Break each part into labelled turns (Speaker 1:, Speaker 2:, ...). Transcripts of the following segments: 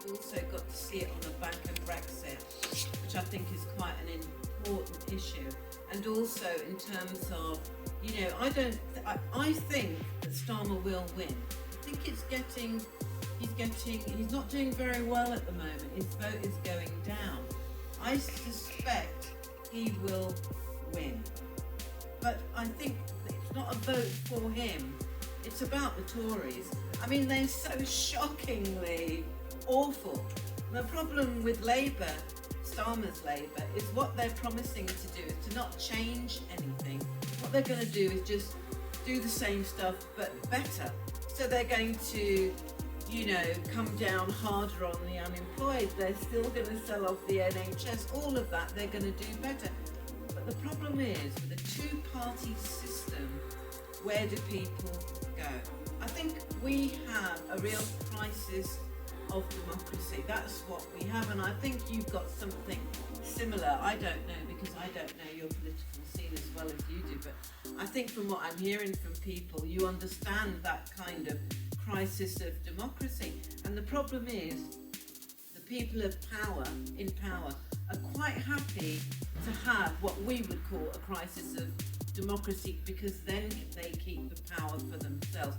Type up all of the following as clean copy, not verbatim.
Speaker 1: you've also got to see it on the back of Brexit, which I think is quite an important issue. And also in terms of, you know, I think that Starmer will win. I think he's not doing very well at the moment. His vote is going down. I suspect he will win. But I think it's not a vote for him. It's about the Tories. I mean, they're so shockingly awful. The problem with Labour, Starmer's Labour, is what they're promising to do is to not change anything. What they're going to do is just do the same stuff but better. So they're going to, you know, come down harder on the unemployed. They're still going to sell off the NHS. All of that they're going to do better. But the problem is, with a two-party system, where do people go? I think we have a real crisis of democracy. That's what we have, and I think you've got something similar. I don't know, because I don't know your political scene as well as you do, but I think from what I'm hearing from people, you understand that kind of crisis of democracy. And the problem is, the people of power, in power, are quite happy to have what we would call a crisis of democracy, because then they keep the power for themselves.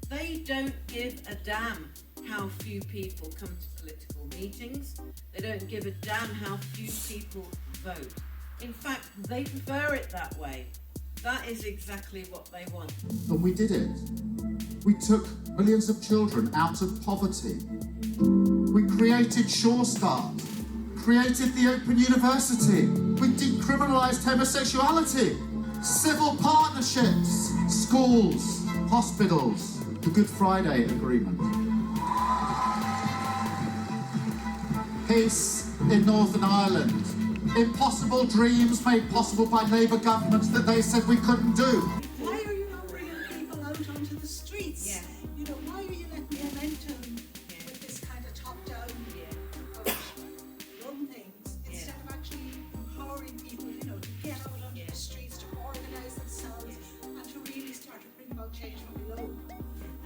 Speaker 1: They don't give a damn how few people come to political meetings. They don't give a damn how few people vote. In fact, they prefer it that way. That is exactly what they want.
Speaker 2: And we did it. We took millions of children out of poverty. We created Sure Start, created the Open University. We decriminalised homosexuality, civil partnerships, schools, hospitals, the Good Friday Agreement. Peace in Northern Ireland. Impossible dreams made possible by Labour governments that they said we couldn't do.
Speaker 3: Why are you not bringing people out onto the streets?
Speaker 1: Yeah.
Speaker 3: You know, why are you letting momentum with this kind of top-down run things instead of actually empowering people, you know, to get out onto the streets, to organise themselves, and to really start to bring about change from below?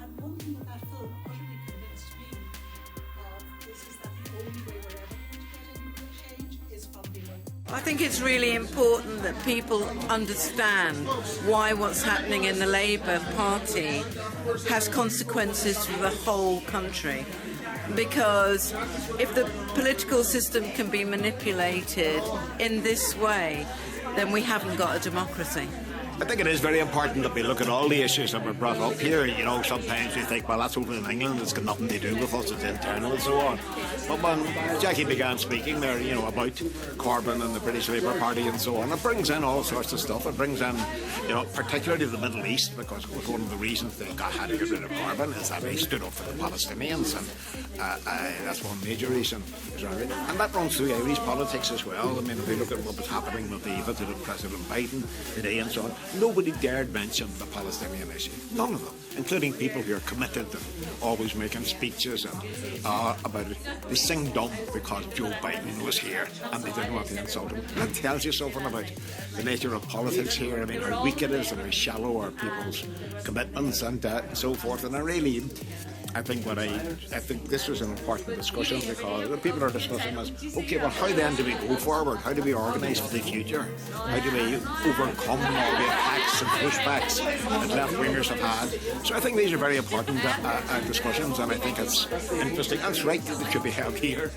Speaker 3: And one thing that film utterly convinced me of is that the only way we're ever going to get any real change is from below.
Speaker 1: I think it's really important that people understand why what's happening in the Labour Party has consequences for the whole country. Because if the political system can be manipulated in this way, then we haven't got a democracy.
Speaker 4: I think it is very important that we look at all the issues that were brought up here. You know, sometimes we think, well, that's over in England, it's got nothing to do with us, it's internal and so on. But when Jackie began speaking there, you know, about Corbyn and the British Labour Party and so on, it brings in all sorts of stuff. It brings in, you know, particularly the Middle East, because one of the reasons they had to get rid of Corbyn is that he stood up for the Palestinians, and that's one major reason. And that runs through Irish politics as well. I mean, if you look at what was happening with Eva to President Biden today and so on, nobody dared mention the Palestinian issue. None of them, including people who are committed and always making speeches and about it. They sing dumb because Joe Biden was here and they didn't want to insult him. That tells you something about the nature of politics here. I mean, how weak it is and how shallow are people's commitments and so forth. And I think this was an important discussion, because the people are discussing is, okay, well, how then do we go forward? How do we organise for the future? How do we overcome all the attacks and pushbacks that left-wingers have had? So I think these are very important discussions, and I think it's interesting. That's right, that they should be held here.